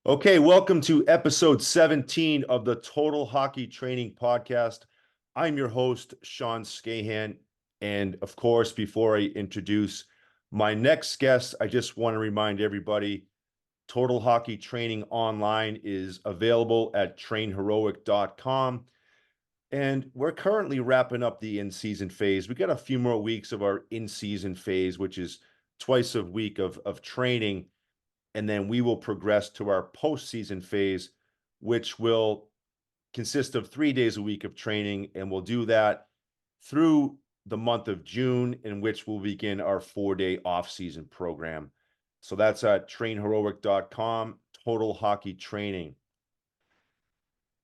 Okay, welcome to episode 17 of the Total Hockey Training Podcast. I'm your host, Sean Scahan. And of course, before I introduce my next guest, I just want to remind everybody Total Hockey Training Online is available at trainheroic.com. And we're currently wrapping up the in-season phase. We got a few more weeks of our in-season phase, which is twice a week of training. And then we will progress to our postseason phase, which will consist of 3 days a week of training. And we'll do that through the month of June, in which we'll begin our 4-day off-season program. So that's at trainheroic.com, Total Hockey Training.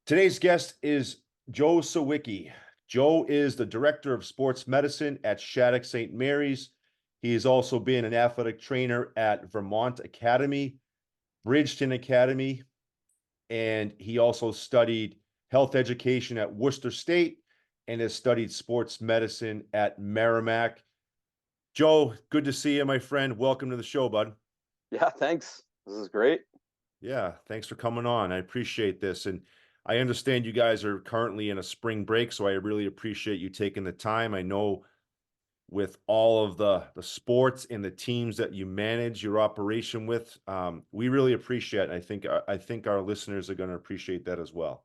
Today's guest is Joe Sawicki. Joe is the Director of Sports Medicine at Shattuck St. Mary's. He has also been an athletic trainer at Vermont Academy, Bridgeton Academy, and he also studied health education at Worcester State and has studied sports medicine at Merrimack. Joe, good to see you, my friend. Welcome to the show, bud. Yeah, thanks. This is great. Yeah, thanks for coming on. I appreciate this. And I understand you guys are currently in a spring break, so I really appreciate you taking the time. I know with all of the sports and the teams that you manage your operation with, we really appreciate it. I think our listeners are going to appreciate that as well.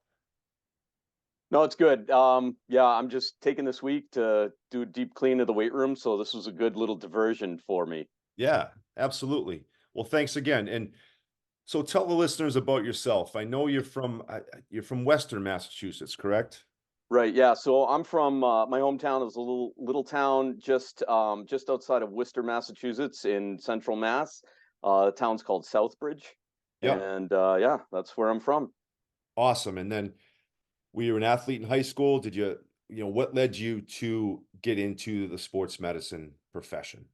No, it's good. Yeah, I'm just taking this week to do a deep clean of the weight room, so this was a good little diversion for me. Yeah, absolutely. Well, thanks again. And so tell the listeners about yourself. I know you're from Western Massachusetts, correct? Right. Yeah. So I'm from my hometown is a little town just outside of Worcester, Massachusetts, in Central Mass. The town's called Southbridge, Yep. and yeah, that's where I'm from. Awesome. And then were you an athlete in high school? Did what led you to get into the sports medicine profession?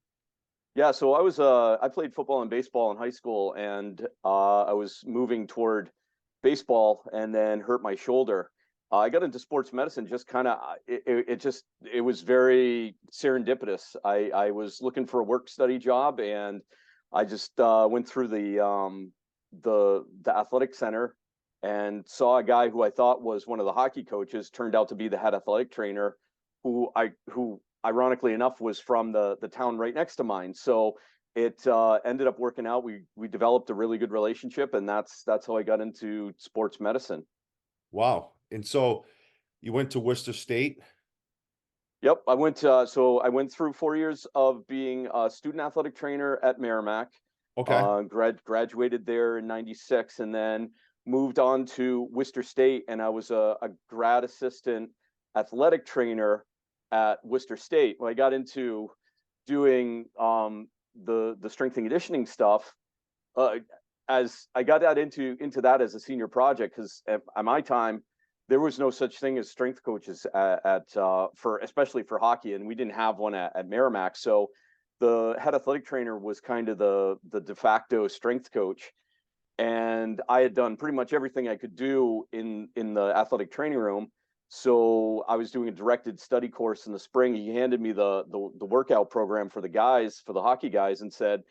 Yeah, so I played football and baseball in high school, and I was moving toward baseball and then hurt my shoulder. I got into sports medicine just kind of it was very serendipitous. I was looking for a work study job, and I just went through the athletic center and saw a guy who I thought was one of the hockey coaches, turned out to be the head athletic trainer, who ironically enough was from the town right next to mine. So it ended up working out. We developed a really good relationship, and that's how I got into sports medicine. Wow. And so you went to Worcester State? Yep, I went through 4 years of being a student athletic trainer at Merrimack. Okay. Graduated there in '96, and then moved on to Worcester State, and I was a grad assistant athletic trainer at Worcester State. When I got into doing the strength and conditioning stuff, uh, as I got that into that as a senior project, because at my time there was no such thing as strength coaches for especially for hockey, and we didn't have one at Merrimack. So the head athletic trainer was kind of the de facto strength coach, and I had done pretty much everything I could do in the athletic training room. So I was doing a directed study course in the spring. He handed me the workout program for the guys, for the hockey guys, and said,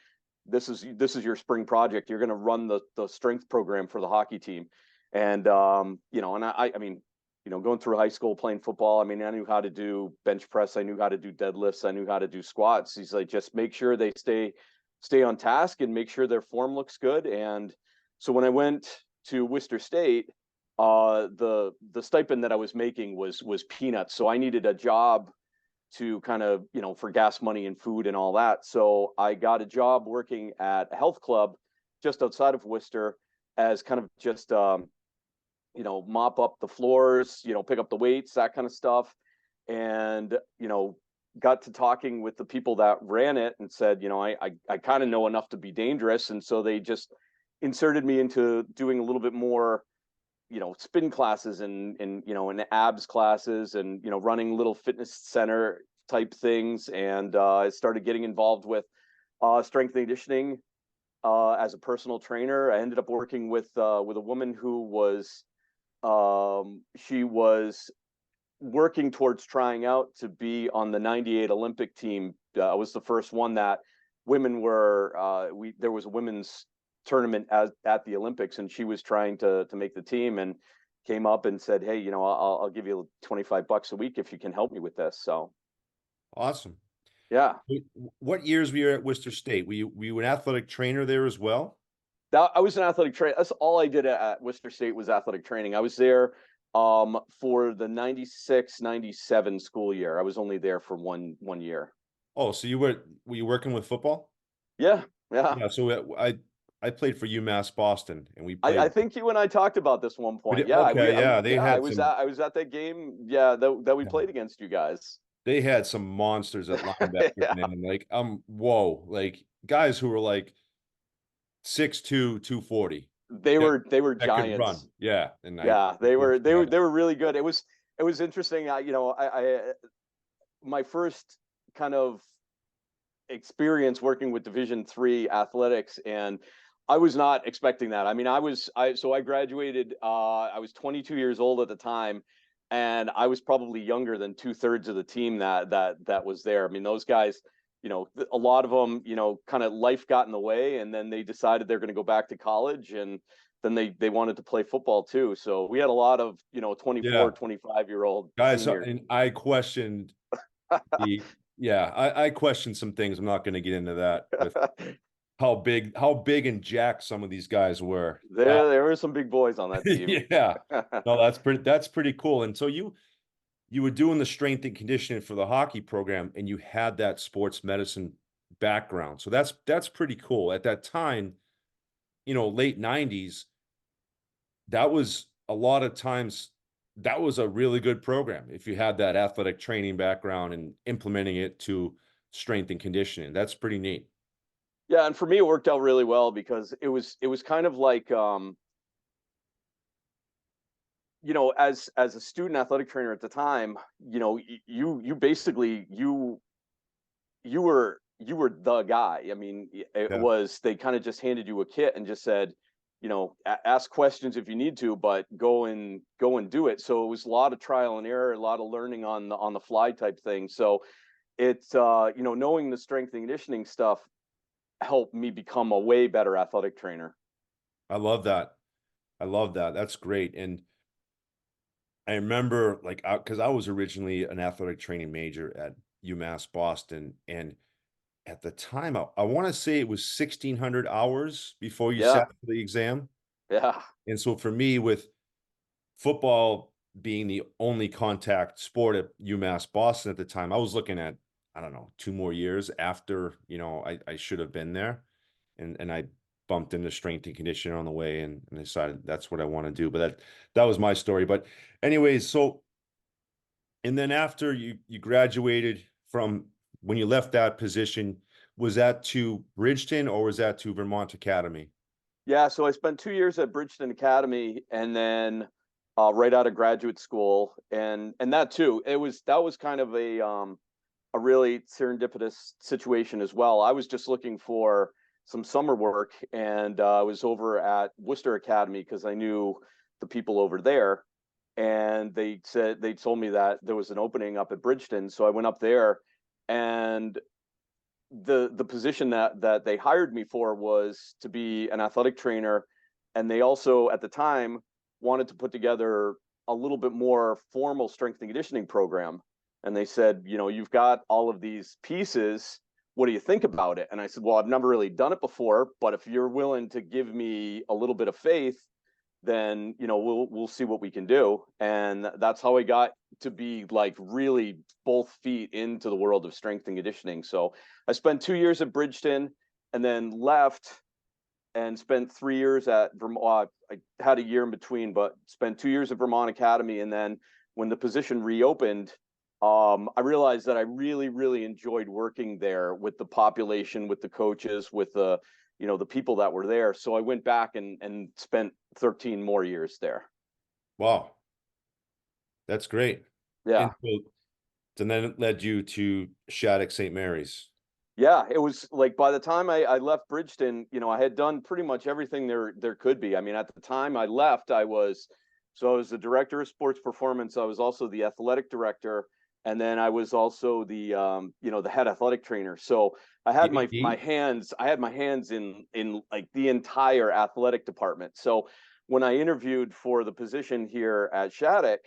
this is your spring project. You're going to run the strength program for the hockey team." And and I mean, going through high school playing football, I mean, I knew how to do bench press, I knew how to do deadlifts, I knew how to do squats. He's like, just make sure they stay on task and make sure their form looks good. And so when I went to Worcester State, the stipend that I was making was peanuts. So I needed a job to kind of, for gas money and food and all that. So I got a job working at a health club just outside of Worcester as kind of just mop up the floors, pick up the weights, that kind of stuff. And got to talking with the people that ran it and said, I kind of know enough to be dangerous. And so they just inserted me into doing a little bit more, spin classes and abs classes, and running little fitness center type things. And I started getting involved with strength and conditioning as a personal trainer. I ended up working with a woman who was she was working towards trying out to be on the '98 Olympic team. I was the first one that women were. There was a women's tournament at the Olympics, and she was trying to make the team, and came up and said, "Hey, I'll give you $25 a week if you can help me with this." So Awesome. yeah, What years were you at Worcester State? Were you an athletic trainer there as well? I was an athletic trainer. That's all I did at Worcester State was athletic training. I was there for the 96-97 school year. I was only there for one year. Oh, so were you working with football? Yeah, yeah. Yeah, so I played for UMass Boston, and we I played. think you and I talked about this one We point. did, Yeah, okay, yeah, they I had was some. at that game. Yeah, that we Yeah, played against you guys. they had some monsters at linebacker, Yeah, man. Like, whoa, like guys who were like 6'2", 240 that they were that could run. giants. Yeah, and Yeah, unfortunately, they were really good. It was interesting. I my first kind of experience working with Division III athletics, and I was not expecting that. I mean, I graduated. I was 22 years old at the time, and I was probably younger than 2/3 of the team that was there. I mean, those guys, a lot of them, kind of life got in the way, and then they decided they're going to go back to college, and then they wanted to play football too. So we had a lot of 24, yeah, 25-year-old guys. seniors. And I questioned the yeah, I questioned some things. I'm not going to get into that with how big and jacked some of these guys were. There were some big boys on that team. Yeah, no, that's pretty cool. And so you were doing the strength and conditioning for the hockey program, and you had that sports medicine background. So that's pretty cool. At that time, late 90s, that was a lot of times that was a really good program if you had that athletic training background and implementing it to strength and conditioning. That's pretty neat. Yeah, and for me it worked out really well because it was kind of like as a student athletic trainer at the time, you basically you were the guy. I mean, it Yeah. was they kind of just handed you a kit and just said, ask questions if you need to, but go and do it. So it was a lot of trial and error, a lot of learning on the fly type thing. So it's knowing the strength and conditioning stuff helped me become a way better athletic trainer. I love that. I love that. That's great. And I remember like because I was originally an athletic training major at UMass Boston, and at the time I want to say it was 1,600 hours before you Yeah, sat for the exam. yeah, And so for me, with football being the only contact sport at UMass Boston at the time, I was looking at, I don't know, 2 more years after, I should have been there. And I bumped into strength and conditioning on the way, and decided that's what I want to do. But that was my story. But anyways, so and then after you graduated from when you left that position, was that to Bridgeton or was that to Vermont Academy? yeah. So I spent 2 years at Bridgeton Academy, and then right out of graduate school, and that too, that was kind of a really serendipitous situation as well. I was just looking for some summer work, and I was over at Worcester Academy because I knew the people over there, and they told me that there was an opening up at Bridgeton, so I went up there, and the position that they hired me for was to be an athletic trainer, and they also at the time wanted to put together a little bit more formal strength and conditioning program. And they said, you've got all of these pieces, what do you think about it? And I said, well, I've never really done it before, but if you're willing to give me a little bit of faith, then we'll see what we can do. And that's how I got to be like really both feet into the world of strength and conditioning. So I spent 2 years at Bridgeton, and then left and spent 3 years at Vermont. I had a year in between, but spent 2 years at Vermont Academy. And then when the position reopened, I realized that I really, really enjoyed working there with the population, with the coaches, with the people that were there. So I went back and spent 13 more years there. Wow, that's great. And Yeah. so then it led you to Shattuck St. Mary's. Yeah, it was like by the time I left Bridgeton, I had done pretty much everything there could be. I mean, at the time I left, I was the director of sports performance. I was also the athletic director, and then I was also the the head athletic trainer. So I had my AD? hands in like the entire athletic department. So when I interviewed for the position here at Shattuck,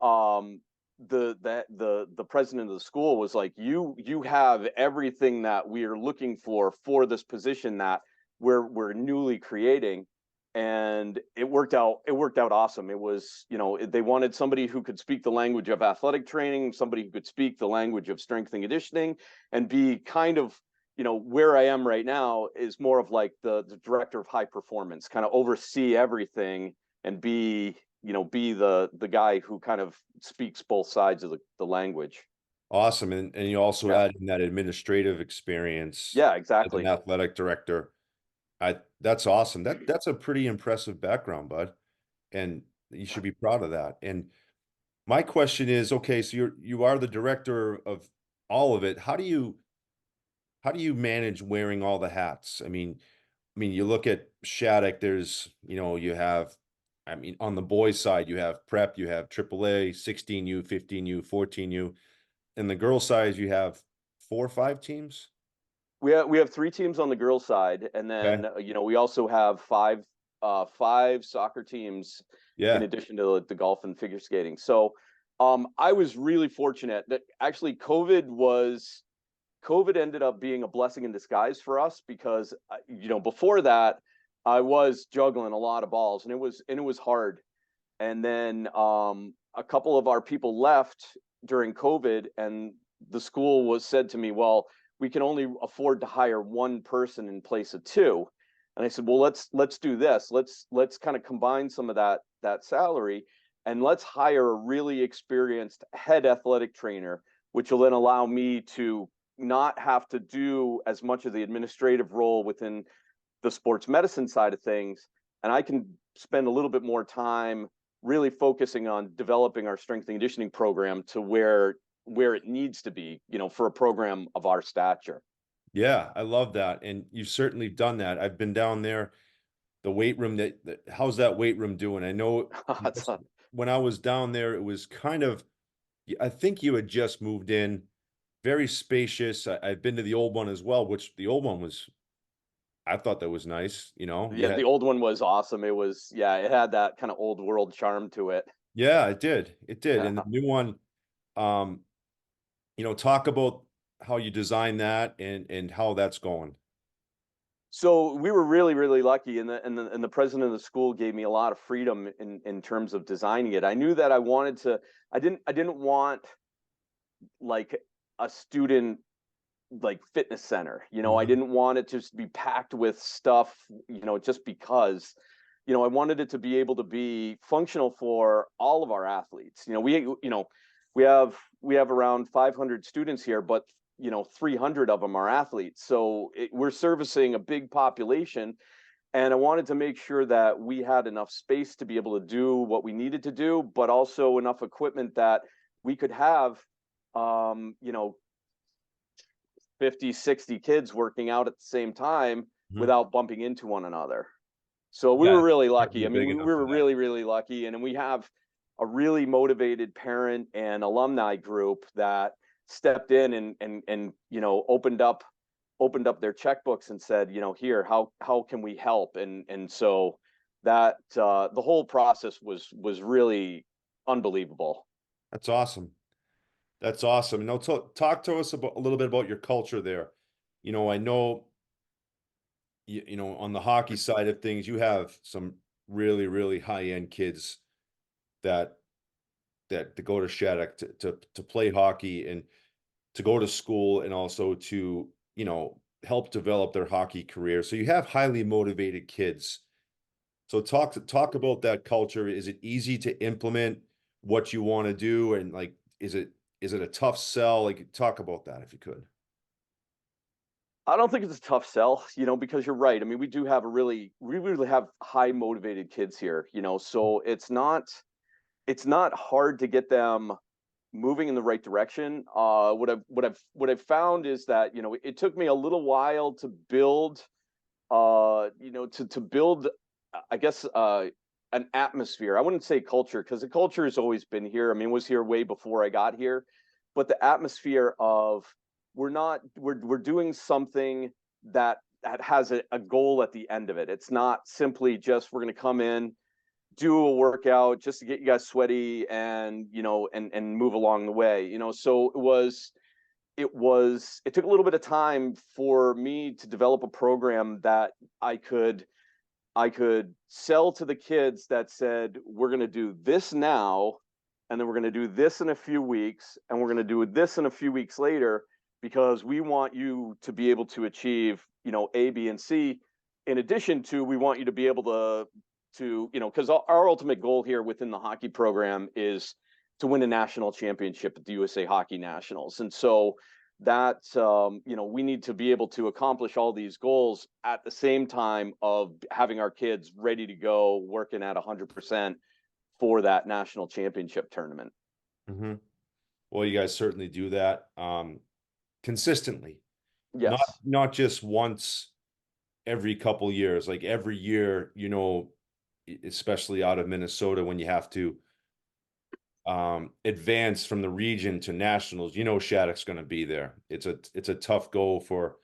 um the president of the school was like, you have everything that we are looking for this position that we're newly creating. And it worked out awesome. It was, they wanted somebody who could speak the language of athletic training, somebody who could speak the language of strength and conditioning, and be kind of, where I am right now is more of like the director of high performance, kind of oversee everything and be the guy who kind of speaks both sides of the language. Awesome. And you also Yeah. add in that administrative experience Yeah, as an exactly. athletic director. That's awesome. That's a pretty impressive background, bud. And you should be proud of that. And my question is, okay, so you are the director of all of it. How do you manage wearing all the hats? I mean, you look at Shattuck, there's, you have, I mean, on the boys' side, you have prep, you have AAA, 16U, 15U, 14U. And the girls' side, you have 4 or 5 teams. We have three teams on the girls' side, and Okay. then we also have five soccer teams in Yeah. addition to the golf and figure skating. So I was really fortunate that actually COVID ended up being a blessing in disguise for us, because before that I was juggling a lot of balls, and it was hard. And then a couple of our people left during COVID, and the school was said to me, well, we can only afford to hire one person in place of two. And I said, well, let's do this. Let's kind of combine some of that salary, and let's hire a really experienced head athletic trainer, which will then allow me to not have to do as much of the administrative role within the sports medicine side of things, and I can spend a little bit more time really focusing on developing our strength and conditioning program to where it needs to be, for a program of our stature. Yeah, I love that. And you've certainly done that. I've been down there, the weight room how's that weight room doing? I know when I was down there, it was kind of, I think you had just moved in, very spacious. I've been to the old one as well, which the old one was, I thought that was nice. You Yeah, had, the old one was awesome. It had that kind of old world charm to it. yeah, it did. It did. Yeah. And the new one, um, talk about how you designed that and how that's going. So we were really, really lucky, and the president of the school gave me a lot of freedom in terms of designing it. I knew that I wanted to. I didn't want like a student like fitness center. I Mhm. didn't want it to just be packed with stuff, just because. I wanted it to be able to be functional for all of our athletes. We have around 500 students here, but 300 of them are athletes. So we're servicing a big population, and I wanted to make sure that we had enough space to be able to do what we needed to do, but also enough equipment that we could have, um, you know, 50, 60 kids working out at the same time Mhm. without bumping into one another. So we Yeah, were really lucky. certainly I mean, big we enough for were that. really, really lucky. And we have a really motivated parent and alumni group that stepped in and opened up their checkbooks and said, here, how can we help? And so that the whole process was really unbelievable. That's awesome. That's awesome. Now, talk to us about a little bit about your culture there. I know, on the hockey side of things, you have some really, really high-end kids that to go to Shattuck to play hockey and to go to school and also to, help develop their hockey career. So you have highly motivated kids. So talk about that culture. Is it easy to implement what you want to do? And like, is it a tough sell? Like, talk about that if you could. I don't think it's a tough sell, because you're right. I mean, we really have high motivated kids here, so it's not hard to get them moving in the right direction. What I've found is that it took me a little while to build, to build, I guess, an atmosphere. I wouldn't say culture, because the culture has always been here. I mean, it was here way before I got here, but the atmosphere of we're doing something that has a goal at the end of it. It's not simply just we're going to come in, do a workout just to get you guys sweaty and, and move along the way, so it took a little bit of time for me to develop a program that I could sell to the kids that said, we're going to do this now, and then we're going to do this in a few weeks, and we're going to do this in a few weeks later, because we want you to be able to achieve, A, B, and C. In addition to, we want you to be able to, because our ultimate goal here within the hockey program is to win a national championship at the USA Hockey Nationals. And so that, we need to be able to accomplish all these goals at the same time of having our kids ready to go, working at 100% for that national championship tournament. Mm-hmm. Well, you guys certainly do that consistently, Yes. not just once every couple years, like every year, especially out of Minnesota when you have to advance from the region to nationals. Shattuck's going to be there. It's a tough goal for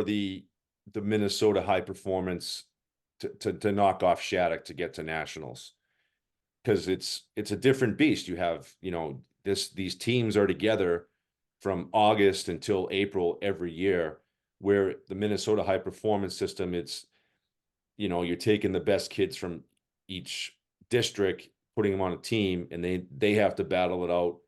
the Minnesota high performance to knock off Shattuck to get to nationals, because it's a different beast. You have, these teams are together from August until April every year, where the Minnesota high performance system, it's, you're taking the best kids from each district, putting them on a team, and they have to battle it out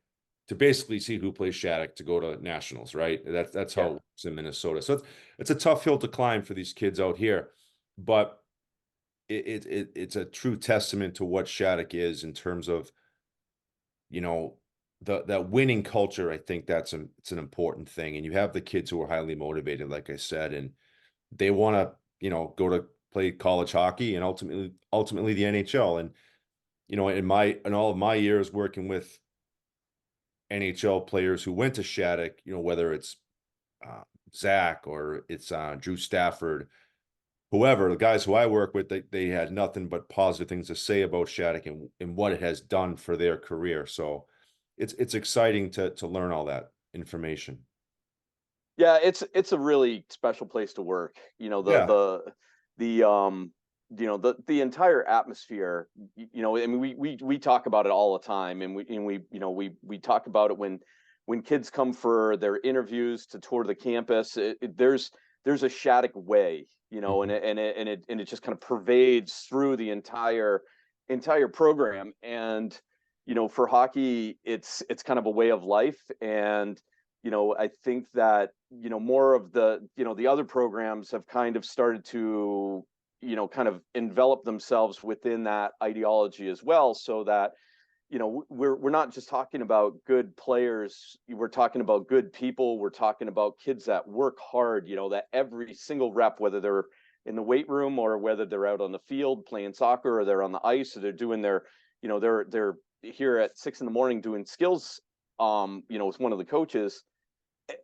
to basically see who plays Shattuck to go to nationals, right? That's how it works in Minnesota. So it's a tough hill to climb for these kids out here, but it's a true testament to what Shattuck is in terms of, that winning culture. I think it's an important thing. And you have the kids who are highly motivated, like I said, and they want to, go to play college hockey and ultimately the NHL. And, in all of my years working with NHL players who went to Shattuck, whether it's Zach or it's Drew Stafford, whoever, the guys who I work with, they had nothing but positive things to say about Shattuck and what it has done for their career. So it's exciting to learn all that information. Yeah, it's a really special place to work. Yeah. The entire atmosphere. I mean, we talk about it all the time, and we talk about it when kids come for their interviews to tour the campus. There's a Shattuck way, Mhm. and it just kind of pervades through the entire program. And for hockey, it's kind of a way of life. And I think that more of the other programs have kind of started to kind of envelop themselves within that ideology as well, so that we're not just talking about good players, we're talking about good people, we're talking about kids that work hard, that every single rep, whether they're in the weight room or whether they're out on the field playing soccer, or they're on the ice, or they're doing they're here at 6 a.m. doing skills with one of the coaches.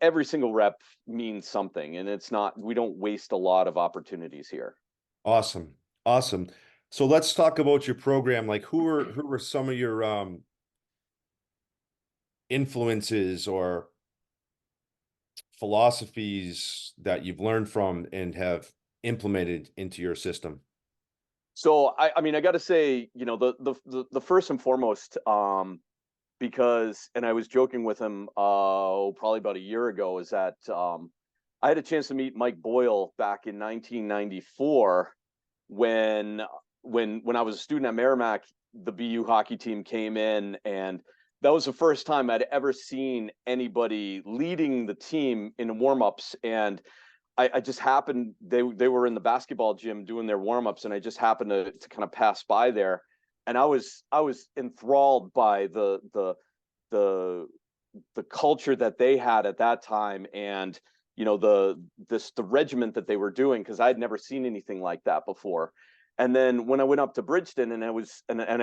Every single rep means something, and we don't waste a lot of opportunities here. Awesome. Awesome. So let's talk about your program. Like, who were some of your influences or philosophies that you've learned from and have implemented into your system? So I mean, I got to say, the first and foremost, because, and I was joking with him probably about a year ago, is that I had a chance to meet Mike Boyle back in 1994 when I was a student at Merrimack. The BU hockey team came in, and that was the first time I'd ever seen anybody leading the team in warmups. And I just happened, they were in the basketball gym doing their warmups, and I just happened to kind of pass by there, and I was enthralled by the culture that they had at that time, and the regiment that they were doing, because I'd never seen anything like that before. And then when I went up to Bridgeton, and I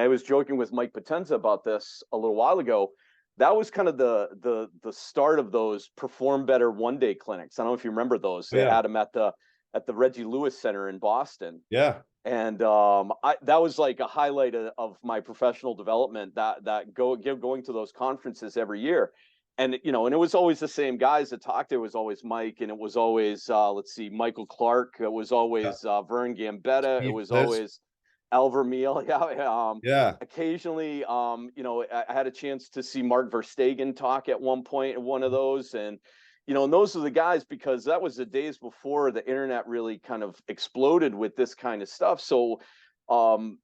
was joking with Mike Potenza about this a little while ago, that was kind of the start of those Perform Better one-day clinics. I don't know if you remember those. Oh, They yeah. had them at the Reggie Lewis Center in Boston. Yeah. And that was like a highlight of my professional development, going to those conferences every year. and it was always the same guys that talked. There was always Mike, and it was always let's see, Michael Clark. It was Yeah. always Vern Gambetta. It Steve was Bliss. always Alver Meal. Yeah. Yeah. Occasionally, I had a chance to see Mark Verstegen talk at one point in one of those, and those are the guys, because that was the days before the internet really kind of exploded with this kind of stuff. So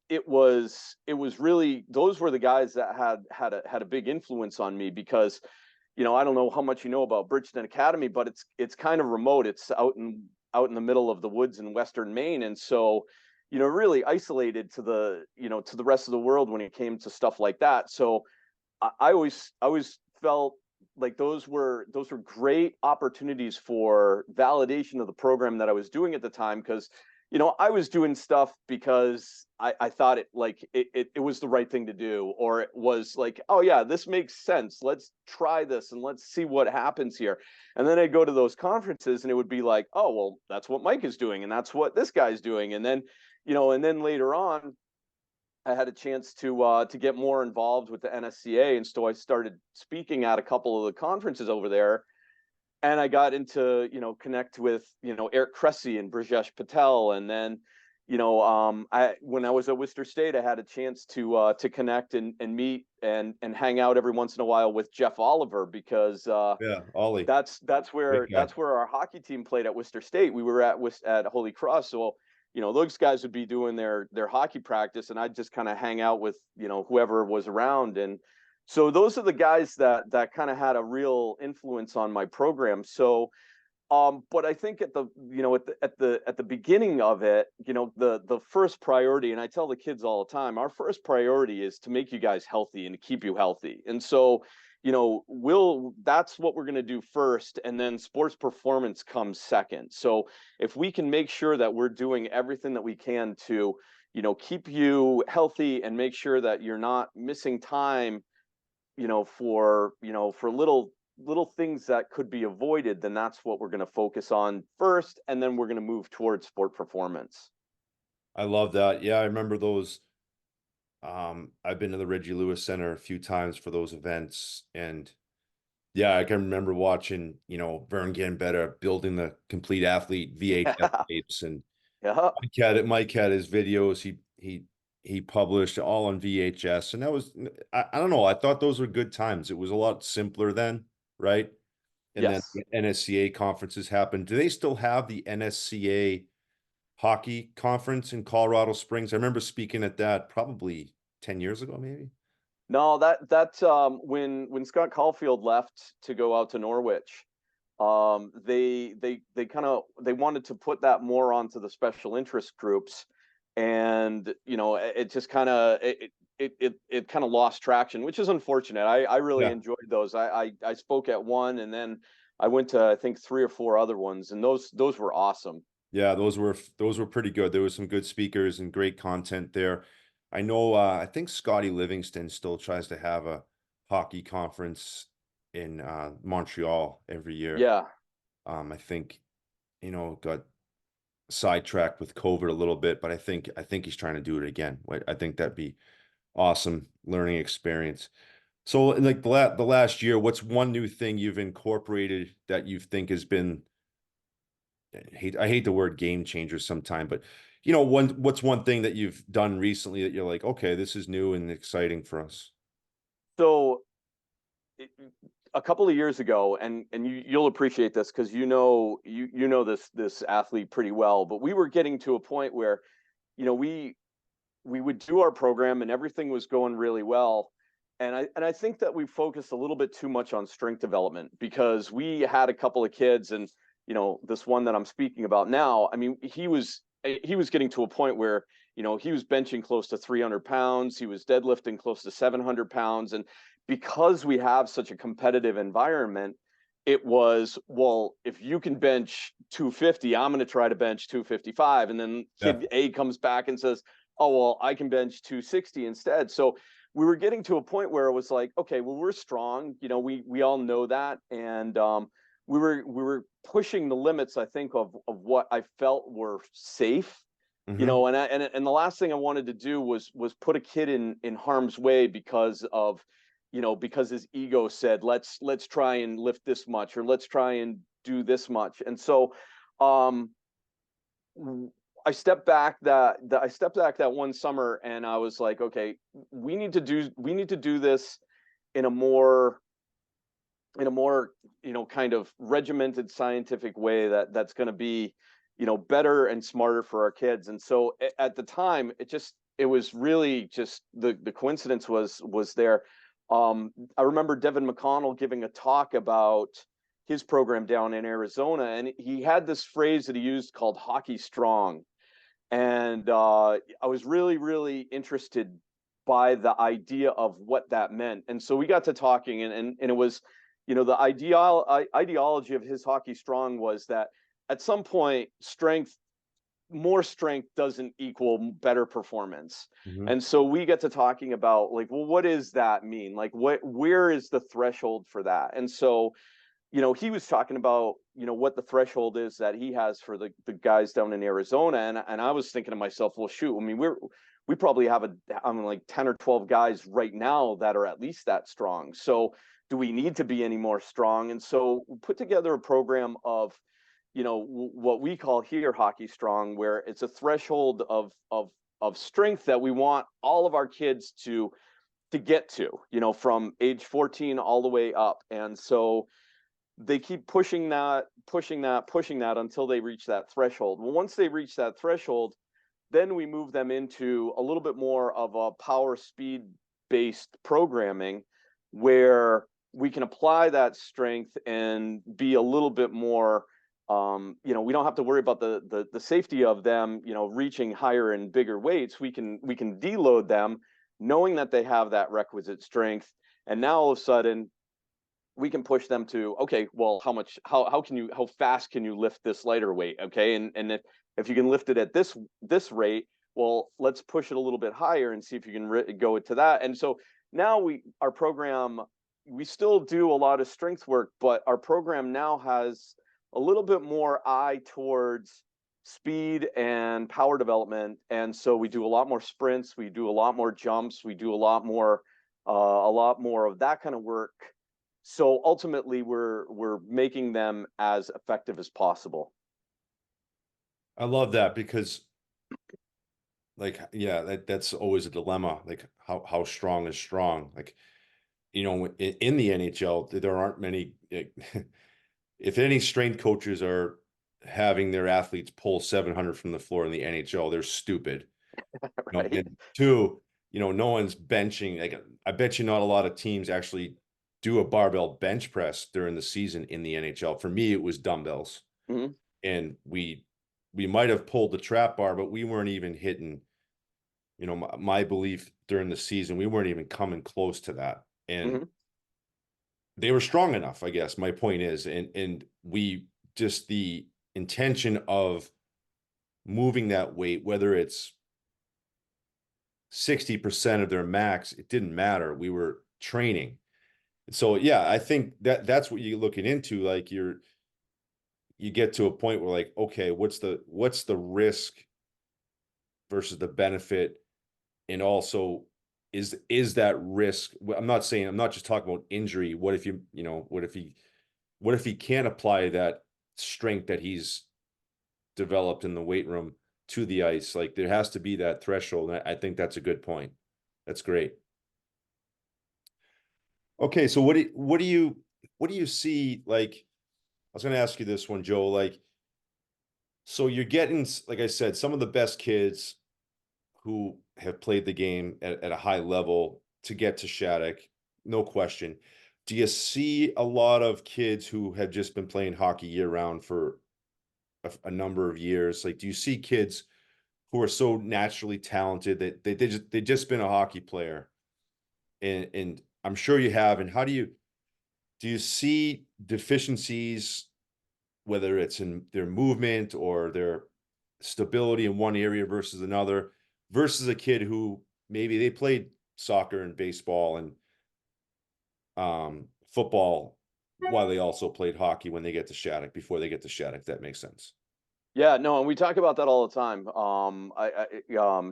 it was really, those were the guys that had a big influence on me, because I don't know how much you know about Bridgeton Academy, but it's kind of remote. It's out in the middle of the woods in Western Maine, and so really isolated to the rest of the world when it came to stuff like that. So I always felt like those were great opportunities for validation of the program that I was doing at the time, because I was doing stuff because I thought it was the right thing to do, or it was like, oh yeah, this makes sense. Let's try this and let's see what happens here. And then I'd go to those conferences and it would be like, oh, well, that's what Mike is doing and that's what this guy's doing. And then later on, I had a chance to get more involved with the NSCA, and so I started speaking at a couple of the conferences over there, and I got into connect with Eric Cressy and Brajesh Patel, and then I when I was at Worcester State, I had a chance to connect and meet and hang out every once in a while with Jeff Oliver, because Yeah. Ollie. that's Great where guy. our hockey team played at Worcester State. We were at Holy Cross, so those guys would be doing their hockey practice, and I'd just kind of hang out with whoever was around. And so those are the guys that kind of had a real influence on my program. So but I think at the beginning of it, the first priority, and I tell the kids all the time, our first priority is to make you guys healthy and to keep you healthy. And so, that's what we're going to do first, and then sports performance comes second. So if we can make sure that we're doing everything that we can to, keep you healthy and make sure that you're not missing time, for little things that could be avoided, then that's what we're going to focus on first, and then we're going to move towards sport performance. I love that. Yeah, I remember those. I've been to the Reggie Lewis Center a few times for those events, and yeah, I can remember watching, Vern Gambetta building the complete athlete VHS Yeah. tapes, and Yeah. Mike had his videos he published all on VHS, and that was I don't know, I thought those were good times. It was a lot simpler then, right? And then Yes. the NSCA conferences happened. Do they still have the NSCA hockey conference in Colorado Springs? I remember speaking at that probably 10 years ago, maybe. No, when Scott Caulfield left to go out to Norwich, they kind of they wanted to put that more onto the special interest groups, and it just kind of it kind of lost traction, which is unfortunate. I really Yeah. enjoyed those. I spoke at one, and then I went to, I think, 3 or 4 other ones, and those were awesome. Yeah, those were pretty good. There was some good speakers and great content there. I know I think Scotty Livingston still tries to have a hockey conference in Montreal every year. Yeah. I think, got sidetracked with COVID a little bit, but I think he's trying to do it again. I think that'd be awesome learning experience. So in like the last year, what's one new thing you've incorporated that you think has been, I hate the word game changer sometime, but what's one thing that you've done recently that you're like, okay, this is new and exciting for us? So it, a couple of years ago, and you'll appreciate this because you know this athlete pretty well, but we were getting to a point where we would do our program and everything was going really well. And I think that we focused a little bit too much on strength development, because we had a couple of kids, and this one that I'm speaking about now, I mean, he was getting to a point where he was benching close to 300 pounds, he was deadlifting close to 700 pounds, and because we have such a competitive environment, it was, well, if you can bench 250, I'm going to try to bench 255. And then Yeah. kid A comes back and says, oh, well, I can bench 260 instead. So we were getting to a point where it was like, okay, well, we're strong. We all know that. And we were pushing the limits, I think, of what I felt were safe. Hmm. And the last thing I wanted to do was put a kid in harm's way because of because his ego said, let's try and lift this much, or let's try and do this much. And so um I stepped back that one summer, and I was like, okay, we need to do this in a more kind of regimented scientific way that's going to be better and smarter for our kids. And so at the time, it was really just the coincidence was there. I remember Devin McConnell giving a talk about his program down in Arizona, and he had this phrase that he used called hockey strong. And I was really, really interested by the idea of what that meant. And so we got to talking, and it was, the ideology of his hockey strong was that at some point, more strength doesn't equal better performance. Mhm. And so we get to talking about, like, well, what does that mean? Like, where is the threshold for that? And so he was talking about, what the threshold is that he has for the guys down in Arizona. And I was thinking to myself, well, shoot, I mean, we probably have like 10 or 12 guys right now that are at least that strong. So do we need to be any more strong? And so we put together a program of, what we call here hockey strong, where it's a threshold of strength that we want all of our kids to get to, from age 14 all the way up. And so they keep pushing that until they reach that threshold. Well, once they reach that threshold, then we move them into a little bit more of a power speed based programming, where we can apply that strength and be a little bit more, we don't have to worry about the safety of them, reaching higher and bigger weights. We can deload them knowing that they have that requisite strength. And now all of a sudden, we can push them to, okay, well, how fast can you lift this lighter weight? Okay. And if you can lift it at this rate, well, let's push it a little bit higher and see if you can go to that. And so now our program, we still do a lot of strength work, but our program now has a little bit more eye towards speed and power development. And so we do a lot more sprints, we do a lot more jumps, we do a lot more of that kind of work. So ultimately, we're making them as effective as possible. I love that because, like, yeah, that's always a dilemma. Like, how strong is strong? Like, in the NHL, there aren't many. If any strength coaches are having their athletes pull 700 from the floor in the NHL, they're stupid. Right. And two, no one's benching. Like, I bet you not a lot of teams actually do a barbell bench press during the season in the NHL. For me, it was dumbbells, Mm-hmm. and we might have pulled the trap bar, but we weren't even hitting. My belief during the season, we weren't even coming close to that, and Mm-hmm. they were strong enough, I guess. My point is, and we just the intention of moving that weight, whether it's 60% of their max, it didn't matter. We were training. So yeah, I think that's what you're looking into. Like, you get to a point where, like, okay, what's the risk versus the benefit? And also, is that risk, I'm not just talking about injury. What if what if he can't apply that strength that he's developed in the weight room to the ice? Like, there has to be that threshold. And I think that's a good point. That's great. Okay, so what do you see? Like, I was going to ask you this one, Joe. Like, so you're getting, like I said, some of the best kids who have played the game at a high level to get to Shattuck, no question. Do you see a lot of kids who have just been playing hockey year round for a number of years? Like, do you see kids who are so naturally talented that they just been a hockey player? And I'm sure you have. And how do you see deficiencies, whether it's in their movement or their stability in one area versus another, versus a kid who maybe they played soccer and baseball and football while they also played hockey when they get to Shattuck, before they get to Shattuck? That makes sense. Yeah, no, and we talk about that all the time.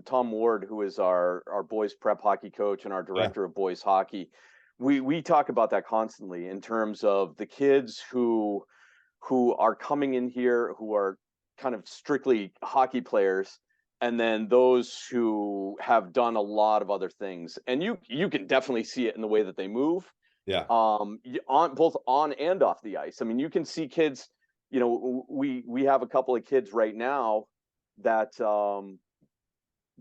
Tom Ward, who is our boys prep hockey coach and our Yeah. director of boys hockey, we talk about that constantly in terms of the kids who are coming in here who are kind of strictly hockey players, and then those who have done a lot of other things. And you can definitely see it in the way that they move, Yeah. on both on and off the ice. I mean, you can see kids, we have a couple of kids right now that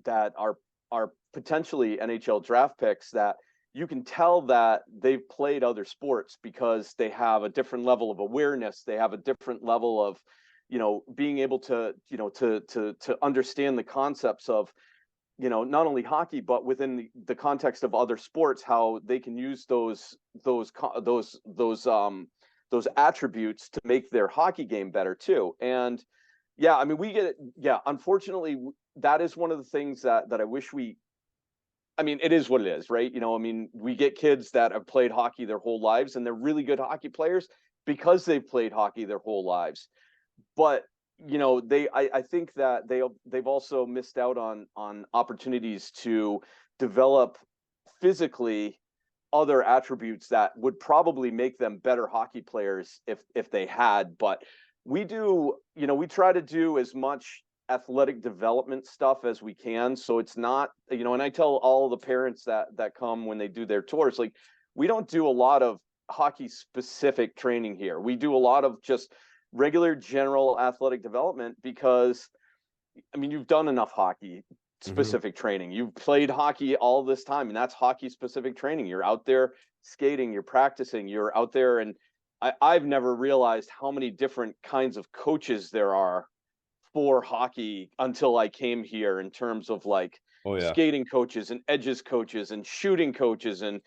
that are potentially NHL draft picks that you can tell that they've played other sports because they have a different level of awareness. They have a different level of, being able to, to understand the concepts of, not only hockey, but within the context of other sports, how they can use those attributes to make their hockey game better too. And yeah, I mean, we get it. Yeah, unfortunately, that is one of the things that I wish I mean, it is what it is, right? I mean, we get kids that have played hockey their whole lives and they're really good hockey players because they've played hockey their whole lives. But, I think that they've also missed out on opportunities to develop physically other attributes that would probably make them better hockey players if they had. But we do, we try to do as much athletic development stuff as we can. So it's not, and I tell all the parents that come when they do their tours, like, we don't do a lot of hockey specific training here. We do a lot of just regular general athletic development because, I mean, you've done enough hockey specific training. You've played hockey all this time, and that's hockey specific training. You're out there skating, you're practicing, you're out there. And I've never realized how many different kinds of coaches there are for hockey until I came here, in terms of like Oh yeah. skating coaches and edges coaches and shooting coaches and,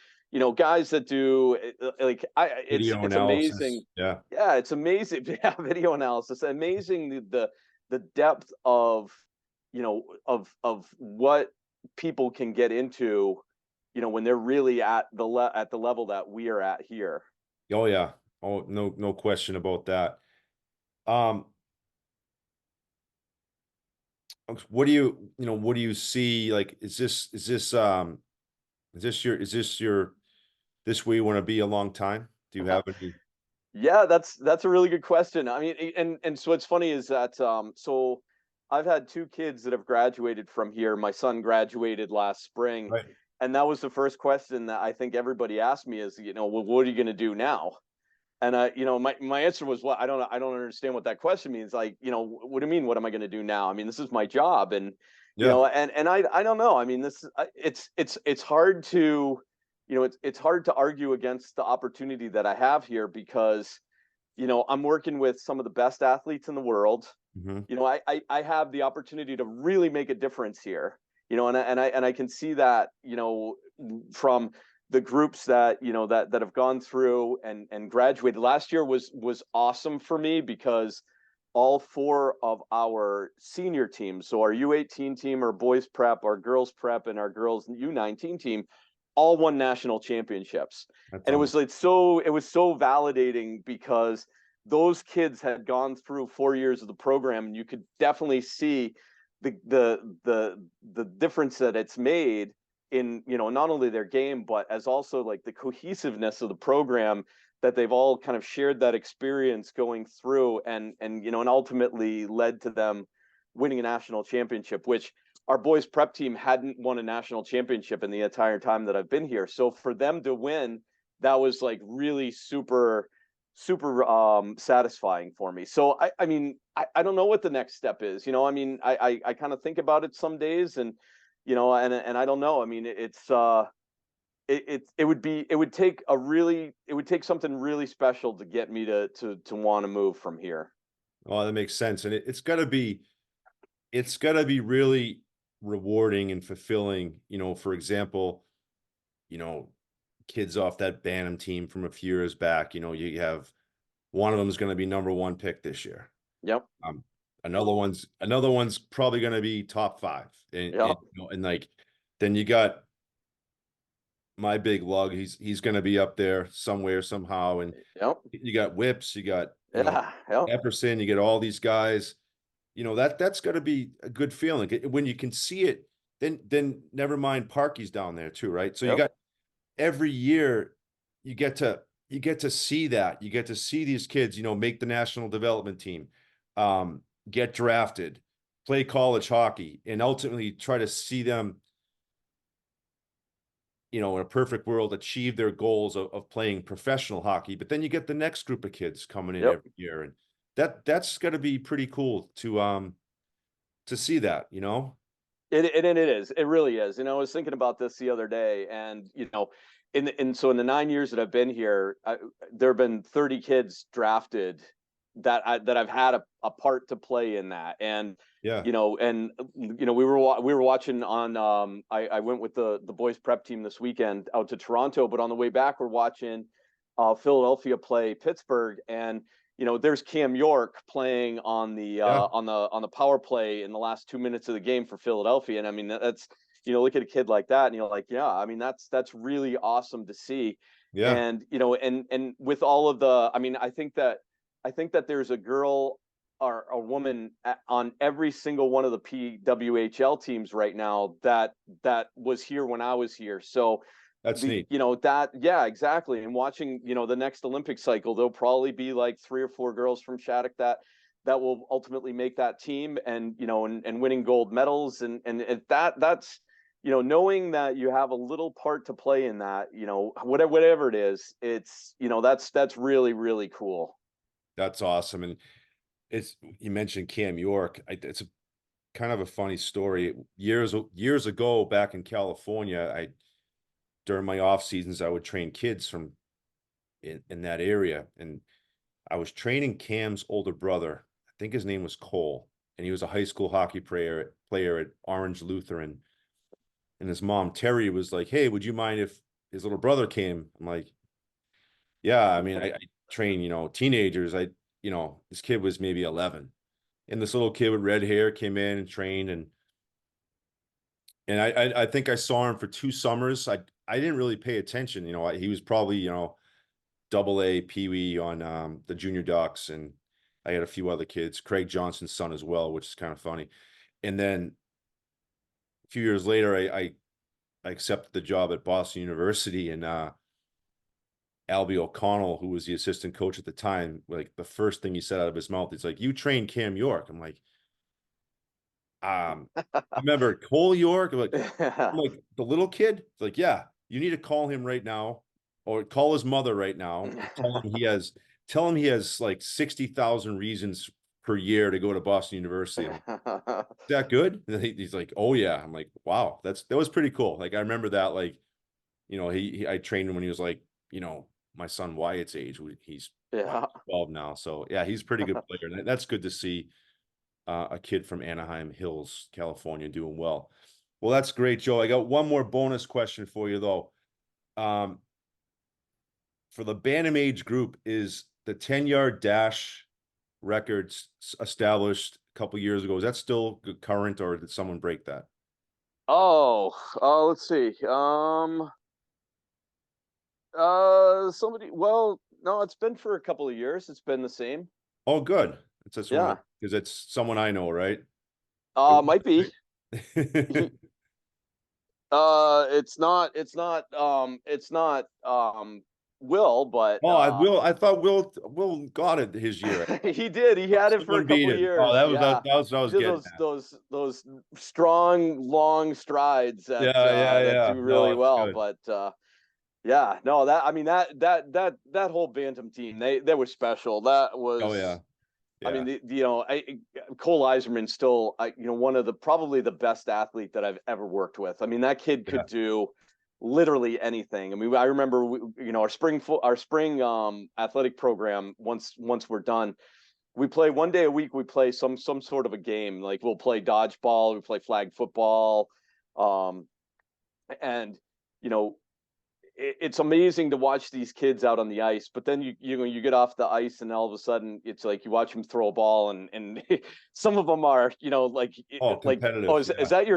guys that do like, Video it's analysis. amazing. Yeah. Yeah, it's amazing. Yeah, video analysis. Amazing the depth of, of what people can get into, when they're really at the level that we are at here. Oh yeah. Oh, no question about that. Um, what do you see? Like, is this where you want to be a long time? Do you have any? Yeah, that's a really good question. I mean, and so what's funny is that, so I've had two kids that have graduated from here. My son graduated last spring, Right. and that was the first question that I think everybody asked me is, well, what are you going to do now? And my answer was, well, I don't understand what that question means. Like, what do you mean? What am I going to do now? I mean, this is my job, and Yeah. and I don't know. I mean, it's hard to, it's hard to argue against the opportunity that I have here because, I'm working with some of the best athletes in the world. hmm I have the opportunity to really make a difference here. And I can see that, from the groups that, that have gone through and graduated. Last year was awesome for me because all four of our senior teams, so our U18 team, our boys prep, our girls prep, and our girls U19 team, all won national championships. That's And it was so validating because those kids had gone through 4 years of the program, and you could definitely see the difference that it's made in, not only their game, but as also like the cohesiveness of the program, that they've all kind of shared that experience going through, and ultimately led to them winning a national championship, which our boys prep team hadn't won a national championship in the entire time that I've been here. So for them to win, that was like really super satisfying for me. So I mean, I don't know what the next step is. I mean, I kind of think about it some days, and and I don't know. I mean, it would take something really special to get me to want to move from here. Oh, that makes sense. And it's gotta be really rewarding and fulfilling, for example, you know, kids off that Bantam team from a few years back, you have one of them is going to be number one pick this year. Yep. Um, another one's probably going to be top five. Yep. And like, then you got my big lug. He's going to be up there somewhere, somehow. And Yep. you got Whips, you got, Yeah. Yep. Epperson, you get all these guys, that's got to be a good feeling when you can see it. Then never mind Parky's down there too, right? So you Yep. got every year you get to see that. You get to see these kids, make the national development team, get drafted, play college hockey, and ultimately try to see them, in a perfect world, achieve their goals of playing professional hockey. But then you get the next group of kids coming in Yep. every year, and that's got to be pretty cool to see that, It is. It really is. I was thinking about this the other day, and in the 9 years that I've been here, there have been 30 kids drafted that I've had a part to play in that, and Yeah. we were watching on. I went with the boys prep team this weekend out to Toronto, but on the way back we're watching Philadelphia play Pittsburgh, and there's Cam York playing on the Yeah. on the power play in the last 2 minutes of the game for Philadelphia. And I mean, that's look at a kid like that and you're like, yeah, I mean, that's really awesome to see. Yeah. And and with all of the, I mean, I think that there's a girl or a woman on every single one of the PWHL teams right now that was here when I was here. So That's neat. that, yeah, exactly. And watching the next Olympic cycle, there'll probably be like 3 or 4 girls from Shattuck that will ultimately make that team, and and winning gold medals, and that's knowing that you have a little part to play in that, whatever it is, it's that's really, really cool. That's awesome. And you mentioned Cam York. It's a kind of a funny story. Years ago, back in California, during my off seasons, I would train kids from in that area, and I was training Cam's older brother. I think his name was Cole, and he was a high school hockey player at Orange Lutheran. And his mom Terry was like, "Hey, would you mind if his little brother came?" I'm like, "Yeah, I mean, I train, teenagers. This kid was maybe 11, and this little kid with red hair came in and trained, and I think I saw him for 2 summers. I didn't really pay attention. He was probably, double A Pee Wee on the junior ducks, and I had a few other kids, Craig Johnson's son as well, which is kind of funny. And then a few years later, I accepted the job at Boston University, and Albie O'Connell, who was the assistant coach at the time, like the first thing he said out of his mouth, he's like, "You trained Cam York." I'm like, remember Cole York? I'm like, the little kid? It's like, yeah, you need to call him right now, or call his mother right now, and tell him he has like 60,000 reasons per year to go to Boston University. Is that good? And he's like, "Oh yeah." I'm like, wow, that was pretty cool. Like I remember that, like, I trained him when he was like, my son Wyatt's age. He's Yeah. 12 now. So yeah, he's a pretty good player. And that's good to see a kid from Anaheim Hills, California, doing well. Well, that's great, Joe. I got one more bonus question for you, though. For the Bantam age group, is the 10-yard dash records established a couple years ago? Is that still current, or did someone break that? Let's see. Somebody. Well, no, it's been for a couple of years. It's been the same. Oh, good. It's just Yeah. because it's someone I know, right? Might be. It's not. It's not. Will, but Oh, I thought Will got it his year. he did. He had it for a Someone beat couple of him. Oh, years. that was Yeah. what I was He did getting at. those strong, long strides Yeah, that yeah. do No, really it's well. good. But yeah, no, that I mean that whole Bantam team, they were special. That Oh was, yeah. I mean, Yeah. Cole Eiserman's still, one of the probably the best athlete that I've ever worked with. I mean, that kid Yeah. could do literally anything. I mean, I remember our spring athletic program. Once we're done, we play one day a week. We play some sort of a game. Like we'll play dodgeball, we play flag football, um, and you know it's amazing to watch these kids out on the ice, but then you get off the ice and all of a sudden it's like you watch them throw a ball, and some of them are Oh, oh, competitive. is Yeah. that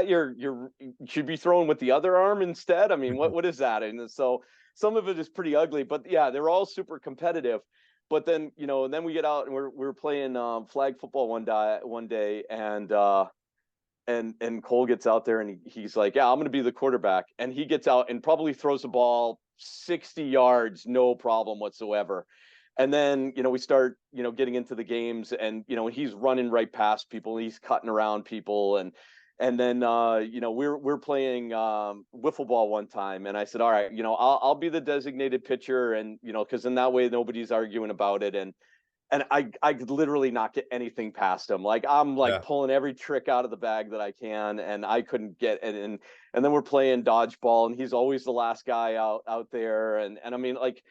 your you should be throwing with the other arm instead. I mean, what is that? And so some of it is pretty ugly, but yeah, they're all super competitive. But then then we get out and we're playing flag football one day, and Cole gets out there and he's like, yeah, I'm going to be the quarterback. And he gets out and probably throws the ball 60 yards, no problem whatsoever. And then, we start, getting into the games, and, he's running right past people, he's cutting around people. And then, we're playing wiffle ball one time, and I said, all right, I'll be the designated pitcher, and, cause in that way, nobody's arguing about it. And I could literally not get anything past him. Like, I'm like Yeah. pulling every trick out of the bag that I can, and I couldn't get it. And then we're playing dodgeball, and he's always the last guy out there. And I mean, like,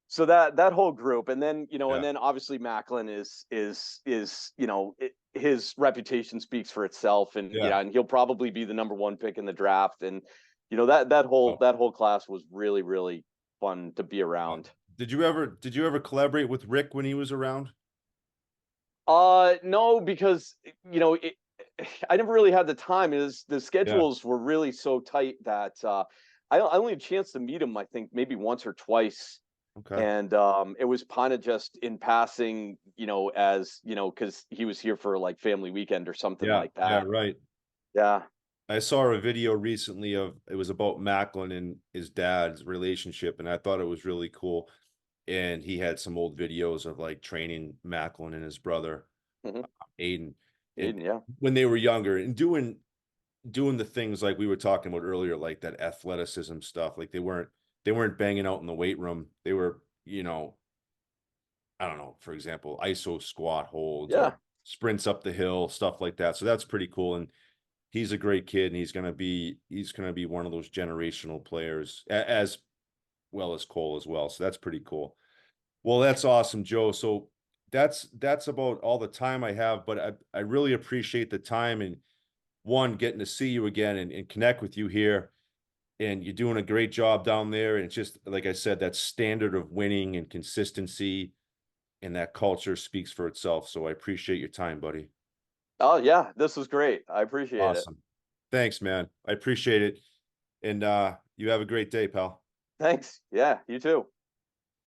so that whole group. And then, and Yeah. then obviously Macklin is his reputation speaks for itself. And Yeah. and he'll probably be the number one pick in the draft. And that whole class was really, really fun to be around. Did you ever collaborate with Rick when he was around? No, because I never really had the time. The Yeah. schedules were really so tight that I only had a chance to meet him, I think, maybe once or twice. Okay. And it was kind of just in passing, as because he was here for like family weekend or something Yeah. like Yeah. that. Right. Yeah. I saw a video recently of it was about Macklin and his dad's relationship, and I thought it was really cool. And he had some old videos of like training Macklin and his brother Hmm. Aiden, and Aiden, yeah. when they were younger and doing the things like we were talking about earlier, like that athleticism stuff. Like they weren't banging out in the weight room. They were, I don't know, for example, ISO squat holds or Yeah. sprints up the hill, stuff like that. So that's pretty cool. And he's a great kid, and he's gonna be one of those generational players as well as Cole as well. So that's pretty cool. Well, that's awesome, Joe. So that's about all the time I have, but I really appreciate the time and one getting to see you again and connect with you here. And you're doing a great job down there. And it's just like I said, that standard of winning and consistency and that culture speaks for itself. So I appreciate your time, buddy. Oh yeah, this was great. I appreciate it. Awesome. Thanks, man. I appreciate it. And you have a great day, pal. Thanks. Yeah, you too.